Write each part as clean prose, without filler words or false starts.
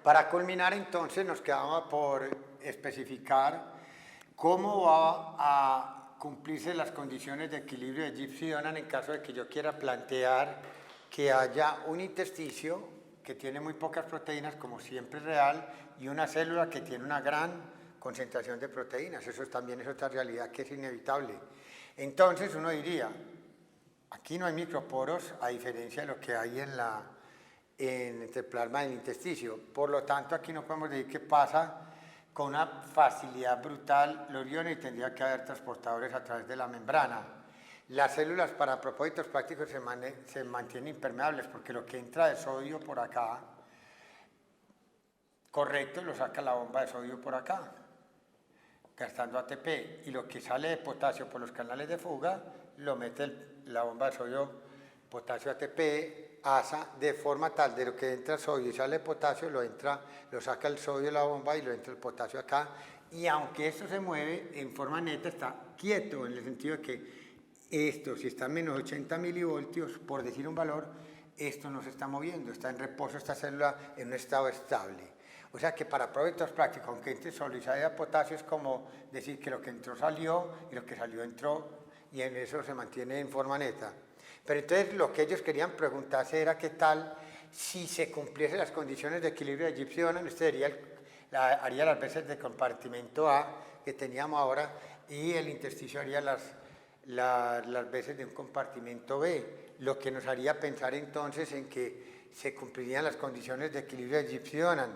Para culminar, entonces, nos quedaba por especificar cómo va a cumplirse las condiciones de equilibrio de Gibbs-Donan en caso de que yo quiera plantear que haya un intersticio que tiene muy pocas proteínas, como siempre es real, y una célula que tiene una gran concentración de proteínas. Eso también es otra realidad que es inevitable. Entonces uno diría, aquí no hay microporos a diferencia de lo que hay en el plasma del intersticio. Por lo tanto, aquí no podemos decir que pasa con una facilidad brutal los iones y tendría que haber transportadores a través de la membrana. Las células, para propósitos prácticos, se mantienen impermeables porque lo que entra de sodio por acá, correcto, lo saca la bomba de sodio por acá, gastando ATP, y lo que sale de potasio por los canales de fuga, lo mete la bomba de sodio, potasio ATP, ASA, de forma tal de lo que entra sodio y sale potasio, lo saca el sodio de la bomba y lo entra el potasio acá, y aunque esto se mueve en forma neta, está quieto en el sentido de que esto, si está a menos 80 milivoltios, por decir un valor, esto no se está moviendo, está en reposo esta célula en un estado estable. O sea que para proyectos prácticos, aunque entre sodio y salga potasio, es como decir que lo que entró salió y lo que salió entró, y en eso se mantiene en forma neta. Pero entonces lo que ellos querían preguntarse era qué tal si se cumpliesen las condiciones de equilibrio de Gibbs-Donan, usted haría las veces de compartimento A que teníamos ahora y el intersticio haría las veces de un compartimento B, lo que nos haría pensar entonces en que se cumplirían las condiciones de equilibrio de Gibbs-Donan,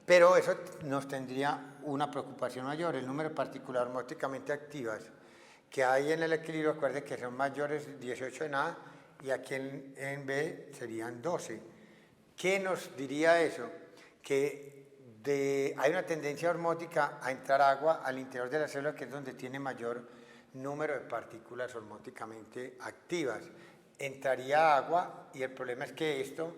pero eso nos tendría una preocupación mayor, el número de partículas osmóticamente activas que hay en el equilibrio, recuerden que son mayores de 18 en A y aquí en B serían 12. ¿Qué nos diría eso? Que hay una tendencia osmótica a entrar agua al interior de la célula, que es donde tiene mayor número de partículas osmóticamente activas. Entraría agua y el problema es que esto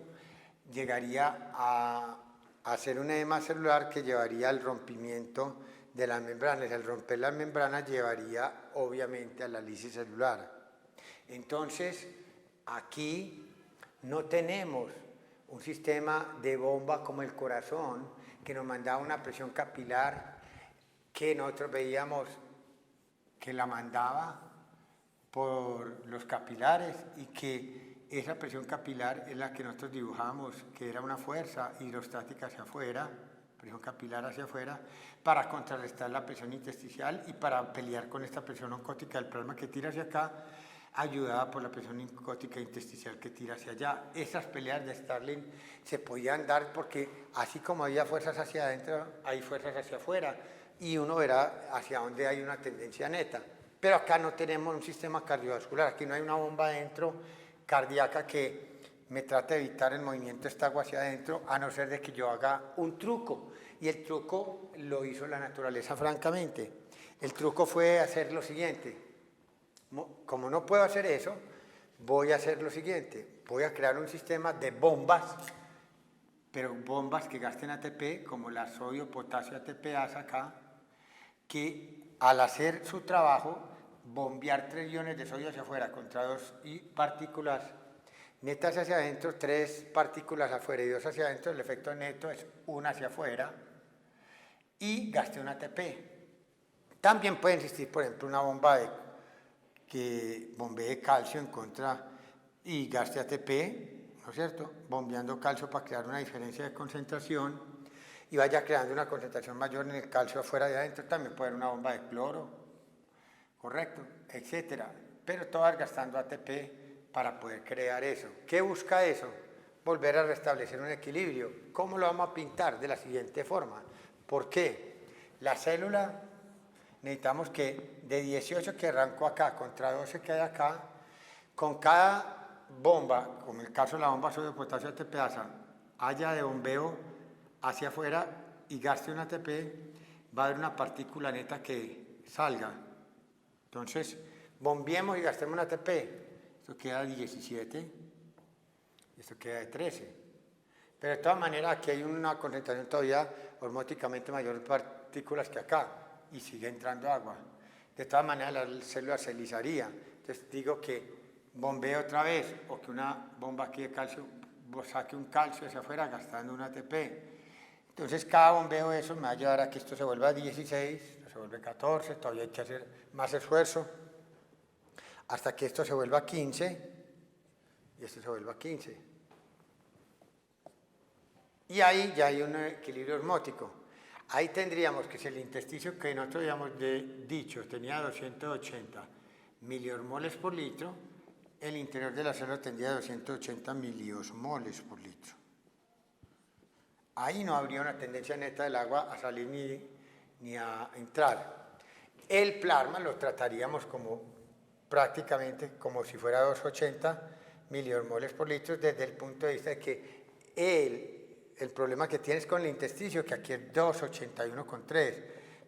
llegaría a hacer un edema celular que llevaría al rompimiento de las membranas. El romper las membranas llevaría obviamente a la lisis celular. Entonces, aquí no tenemos un sistema de bomba como el corazón que nos mandaba una presión capilar que nosotros veíamos que la mandaba por los capilares y que esa presión capilar es la que nosotros dibujamos, que era una fuerza hidrostática hacia afuera, presión capilar hacia afuera, para contrarrestar la presión intersticial y para pelear con esta presión oncótica del plasma que tira hacia acá, ayudada por la presión oncótica intersticial que tira hacia allá. Esas peleas de Starling se podían dar porque así como había fuerzas hacia adentro, hay fuerzas hacia afuera y uno verá hacia dónde hay una tendencia neta. Pero acá no tenemos un sistema cardiovascular, aquí no hay una bomba adentro cardíaca que me trate de evitar el movimiento de esta agua hacia adentro, a no ser de que yo haga un truco. Y el truco lo hizo la naturaleza francamente. El truco fue hacer lo siguiente. Como no puedo hacer eso, voy a hacer lo siguiente. Voy a crear un sistema de bombas, pero bombas que gasten ATP, como la sodio, potasio, ATPase acá, que al hacer su trabajo, bombear 3 iones de sodio hacia afuera contra 2 partículas netas hacia adentro, 3 partículas afuera y 2 hacia adentro, el efecto neto es 1 hacia afuera y gaste un ATP. También puede existir, por ejemplo, una bomba que bombee calcio en contra y gaste ATP, ¿no es cierto? Bombeando calcio para crear una diferencia de concentración y vaya creando una concentración mayor en el calcio afuera y adentro. También puede haber una bomba de cloro, correcto, etcétera, pero todas gastando ATP para poder crear eso. ¿Qué busca eso? Volver a restablecer un equilibrio. ¿Cómo lo vamos a pintar? De la siguiente forma. ¿Por qué? La célula, necesitamos que de 18 que arrancó acá contra 12 que hay acá, con cada bomba, como el caso de la bomba sodio potasio ATPase, haya de bombeo hacia afuera y gaste un ATP, va a haber una partícula neta que salga. Entonces, bombiemos y gastemos un ATP. Esto queda de 17, esto queda de 13. Pero de todas maneras, aquí hay una concentración todavía osmóticamente mayor de partículas que acá y sigue entrando agua. De todas maneras, la célula se lisaría. Entonces, digo que bombeo otra vez o que una bomba aquí de calcio saque un calcio hacia afuera gastando un ATP. Entonces cada bombeo de eso me va a llevar a que esto se vuelva 16, esto se vuelve 14, todavía hay que hacer más esfuerzo, hasta que esto se vuelva 15 y esto se vuelva 15. Y ahí ya hay un equilibrio osmótico. Ahí tendríamos que si el intersticio que nosotros habíamos dicho tenía 280 miliosmoles por litro, el interior de la célula tendría 280 miliosmoles por litro. Ahí no habría una tendencia neta del agua a salir ni a entrar. El plasma lo trataríamos como prácticamente como si fuera 280 miliosmoles por litro desde el punto de vista de que el problema que tienes con el intersticio, que aquí es 281,3,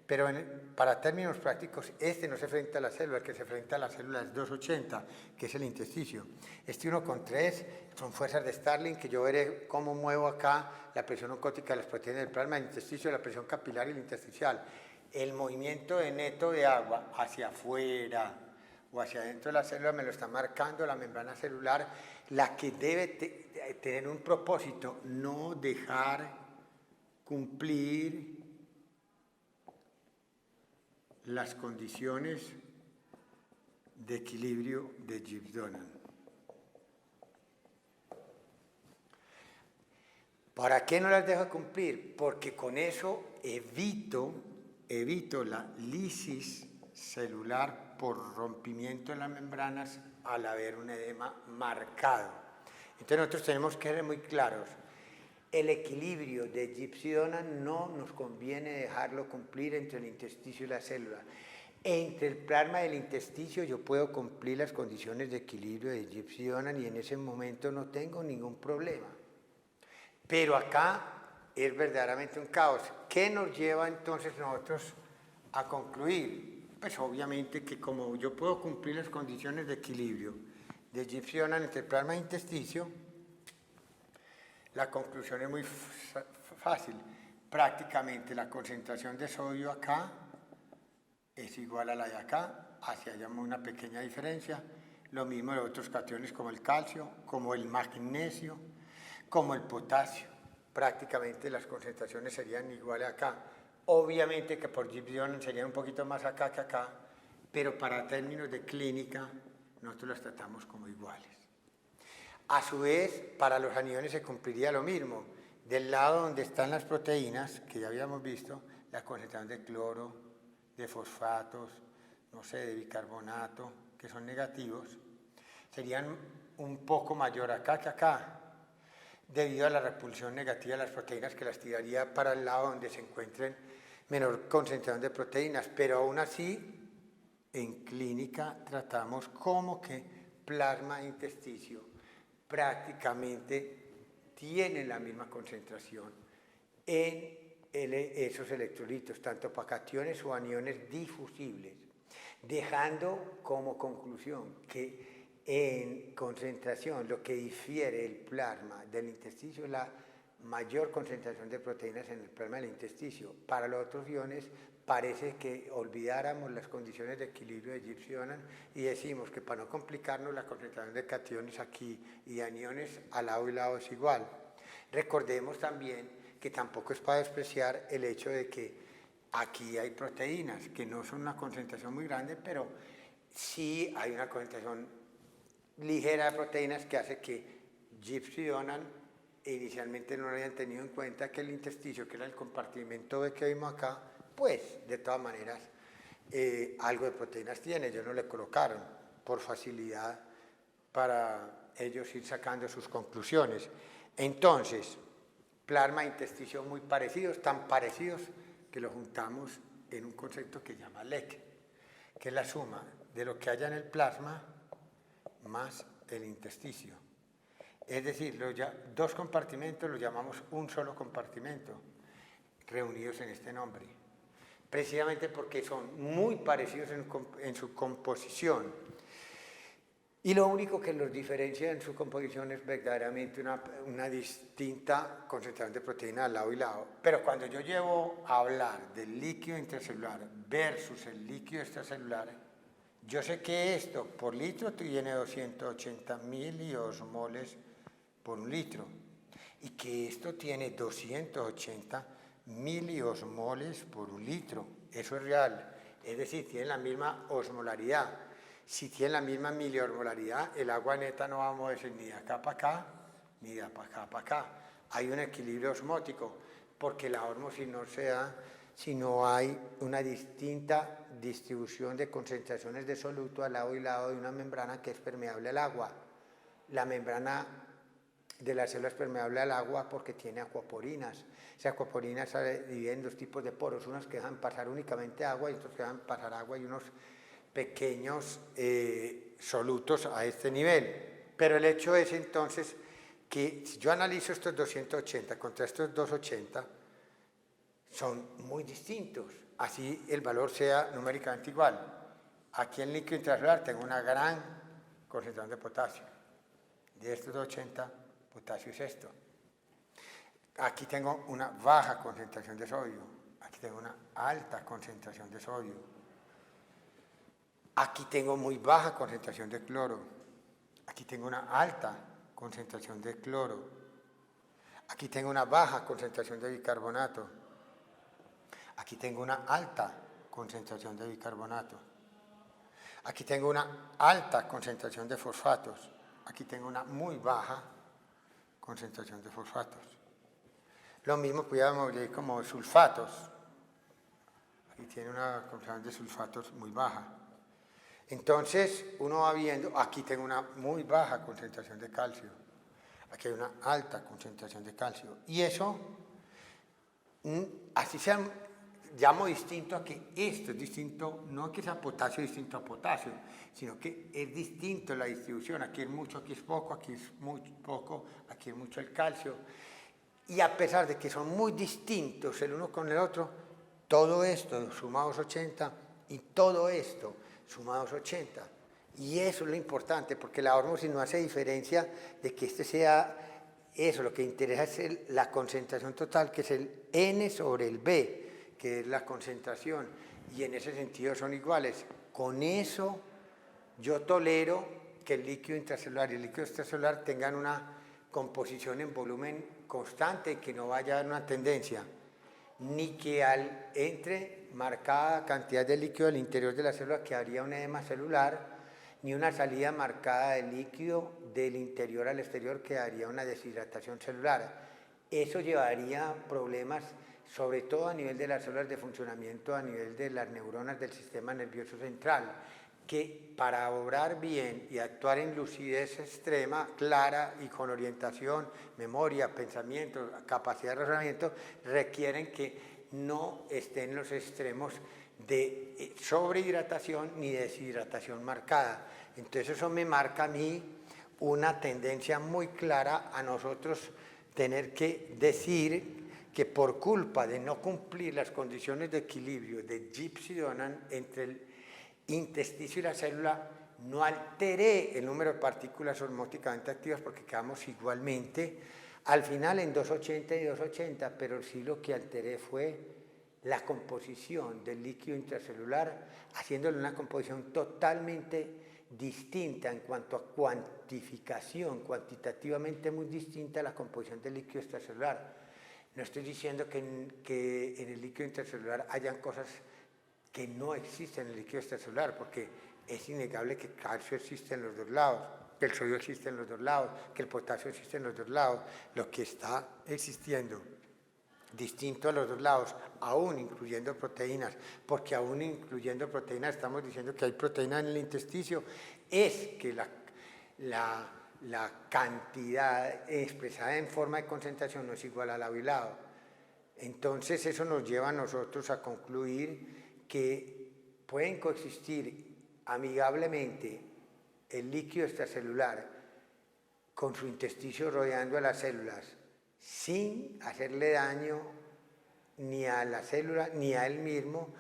pero para términos prácticos, este no se enfrenta a la célula, el que se enfrenta a la célula es 280, que es el intersticio. Este 1,3 son fuerzas de Starling, que yo veré cómo muevo acá la presión oncótica de las proteínas del plasma, el intersticio, la presión capilar y el intersticial. El movimiento de neto de agua hacia afuera o hacia adentro de la célula me lo está marcando la membrana celular, la que debe tener un propósito, no dejar cumplir las condiciones de equilibrio de Gibbs-Donan. ¿Para qué no las dejo cumplir? Porque con eso evito la lisis celular por rompimiento en las membranas al haber un edema marcado. Entonces nosotros tenemos que ser muy claros. El equilibrio de Gibbs-Donan no nos conviene dejarlo cumplir entre el intersticio y la célula. Entre el plasma y el intersticio yo puedo cumplir las condiciones de equilibrio de Gibbs-Donan y en ese momento no tengo ningún problema. Pero acá es verdaderamente un caos. ¿Qué nos lleva entonces nosotros a concluir? Pues obviamente que como yo puedo cumplir las condiciones de equilibrio de Gibbs-Donan entre el plasma e intersticio, la conclusión es muy fácil. Prácticamente la concentración de sodio acá es igual a la de acá, hacia allá una pequeña diferencia. Lo mismo de otros cationes como el calcio, como el magnesio, como el potasio. Prácticamente las concentraciones serían iguales acá. Obviamente que por Gibbs-Donan serían un poquito más acá que acá, pero para términos de clínica nosotros las tratamos como iguales. A su vez, para los aniones se cumpliría lo mismo. Del lado donde están las proteínas, que ya habíamos visto, la concentración de cloro, de fosfatos, no sé, de bicarbonato, que son negativos, serían un poco mayor acá que acá, debido a la repulsión negativa de las proteínas que las tiraría para el lado donde se encuentren menor concentración de proteínas, pero aún así, en clínica tratamos como que plasma e intersticio prácticamente tienen la misma concentración en esos electrolitos, tanto para cationes o aniones difusibles, dejando como conclusión que en concentración lo que difiere el plasma del intersticio es la mayor concentración de proteínas en el plasma del intersticio. Para los otros iones parece que olvidáramos las condiciones de equilibrio de Gibbs-Donan y decimos que para no complicarnos la concentración de cationes aquí y de aniones al lado y lado es igual. Recordemos también que tampoco es para despreciar el hecho de que aquí hay proteínas que no son una concentración muy grande, pero sí hay una concentración ligera de proteínas que hace que Gibbs-Donan inicialmente no lo habían tenido en cuenta, que el intersticio, que era el compartimento B que vimos acá, pues de todas maneras algo de proteínas tiene. Ellos no le colocaron por facilidad para ellos ir sacando sus conclusiones. Entonces, plasma e intersticio muy parecidos, tan parecidos que lo juntamos en un concepto que se llama LEC, que es la suma de lo que haya en el plasma más el intersticio. Es decir, dos compartimentos los llamamos un solo compartimento, reunidos en este nombre, precisamente porque son muy parecidos en su composición. Y lo único que los diferencia en su composición es verdaderamente una distinta concentración de proteína al lado y lado. Pero cuando yo llevo a hablar del líquido intracelular versus el líquido extracelular, yo sé que esto por litro tiene 280 miliosmoles por un litro. y que esto tiene 280 miliosmoles por un litro. Eso es real, es decir, tiene la misma osmolaridad. Si tiene la misma miliosmolaridad, el agua neta no va a moverse ni de acá para acá, ni de acá para acá. Hay un equilibrio osmótico, porque la ósmosis no se da si no hay una distinta distribución de concentraciones de soluto al lado y lado de una membrana que es permeable al agua. La membrana de la célula es permeable al agua porque tiene acuaporinas. Esas acuaporinas se dividen en dos tipos de poros, unos que dejan pasar únicamente agua y otros que dejan pasar agua y unos pequeños solutos a este nivel. Pero el hecho es entonces que si yo analizo estos 280 contra estos 280, son muy distintos, así el valor sea numéricamente igual. Aquí en líquido intracelular tengo una gran concentración de potasio. De estos 280, potasio es esto. Aquí tengo una baja concentración de sodio, aquí tengo una alta concentración de sodio. Aquí tengo muy baja concentración de cloro, aquí tengo una alta concentración de cloro, aquí tengo una baja concentración de bicarbonato, aquí tengo una alta concentración de bicarbonato, aquí tengo una alta concentración de fosfatos, aquí tengo una muy baja concentración de fosfatos. Lo mismo podríamos ver como sulfatos, aquí tiene una concentración de sulfatos muy baja. Entonces uno va viendo, aquí tengo una muy baja concentración de calcio, aquí hay una alta concentración de calcio. Y eso, así se llamo distinto a que esto es distinto, no que sea potasio distinto a potasio, sino que es distinto la distribución. Aquí es mucho, aquí es poco, aquí es muy poco, aquí es mucho el calcio. Y a pesar de que son muy distintos el uno con el otro, todo esto sumados 80 y todo esto sumados 80. Y eso es lo importante, porque la ósmosis no hace diferencia de que este sea eso, lo que interesa es la concentración total, que es el N sobre el B, que es la concentración, y en ese sentido son iguales. Con eso yo tolero que el líquido intracelular y el líquido extracelular tengan una composición en volumen constante, que no vaya a dar una tendencia, ni que entre marcada cantidad de líquido al interior de la célula que haría un edema celular, ni una salida marcada de líquido del interior al exterior que haría una deshidratación celular. Eso llevaría problemas, sobre todo a nivel de las células de funcionamiento, a nivel de las neuronas del sistema nervioso central, que para obrar bien y actuar en lucidez extrema, clara y con orientación, memoria, pensamiento, capacidad de razonamiento, requieren que no estén en los extremos de sobrehidratación ni deshidratación marcada. Entonces eso me marca a mí una tendencia muy clara a nosotros tener que decir que por culpa de no cumplir las condiciones de equilibrio de Gibbs-Donan entre el intesticio y la célula, no alteré el número de partículas osmóticamente activas porque quedamos igualmente al final en 280 y 280, pero sí lo que alteré fue la composición del líquido intracelular, haciéndole una composición totalmente distinta en cuanto a cuantificación, cuantitativamente muy distinta a la composición del líquido extracelular. No estoy diciendo que en el líquido intracelular hayan cosas que no existen en el líquido extracelular, porque es innegable que el calcio existe en los dos lados, que el sodio existe en los dos lados, que el potasio existe en los dos lados. Lo que está existiendo distinto a los dos lados, aún incluyendo proteínas, porque aún incluyendo proteínas estamos diciendo que hay proteínas en el intesticio, es que la cantidad expresada en forma de concentración no es igual al lado y lado. Entonces eso nos lleva a nosotros a concluir que pueden coexistir amigablemente el líquido extracelular con su intersticio rodeando a las células sin hacerle daño ni a la célula ni a él mismo,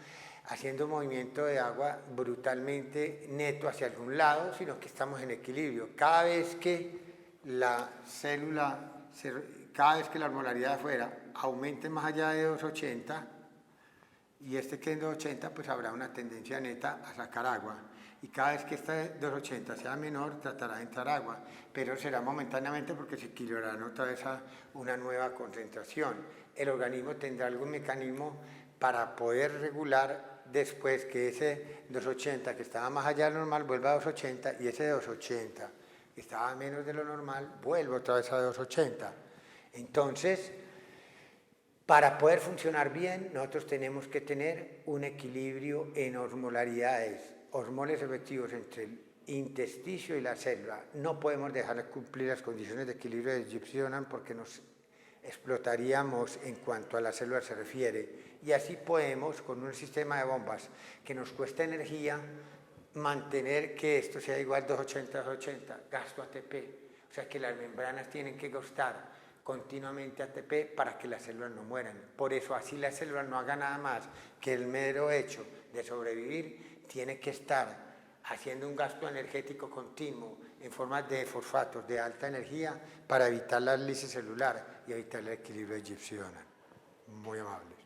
haciendo un movimiento de agua brutalmente neto hacia algún lado, sino que estamos en equilibrio. Cada vez que la célula, cada vez que la osmolaridad de afuera aumente más allá de 280 y este quede en 280, pues habrá una tendencia neta a sacar agua. y cada vez que esta 280 sea menor tratará de entrar agua, pero será momentáneamente porque se equilibrará otra vez a una nueva concentración. El organismo tendrá algún mecanismo para poder regular después que ese 280 que estaba más allá de lo normal vuelva a 280 y ese 280 que estaba menos de lo normal vuelve otra vez a 280. Entonces, para poder funcionar bien, nosotros tenemos que tener un equilibrio en osmolaridades, osmoles efectivos entre el intersticio y la célula. No podemos dejar de cumplir las condiciones de equilibrio de Gibbs-Ionan porque nos explotaríamos en cuanto a la célula se refiere. Y así podemos, con un sistema de bombas que nos cuesta energía, mantener que esto sea igual 280-280, gasto ATP. O sea que las membranas tienen que gastar continuamente ATP para que las células no mueran. Por eso así la célula no haga nada más que el mero hecho de sobrevivir, tiene que estar haciendo un gasto energético continuo en forma de fosfatos de alta energía para evitar la lisis celular y evitar el equilibrio de Gibbs-Ionan. Muy amable.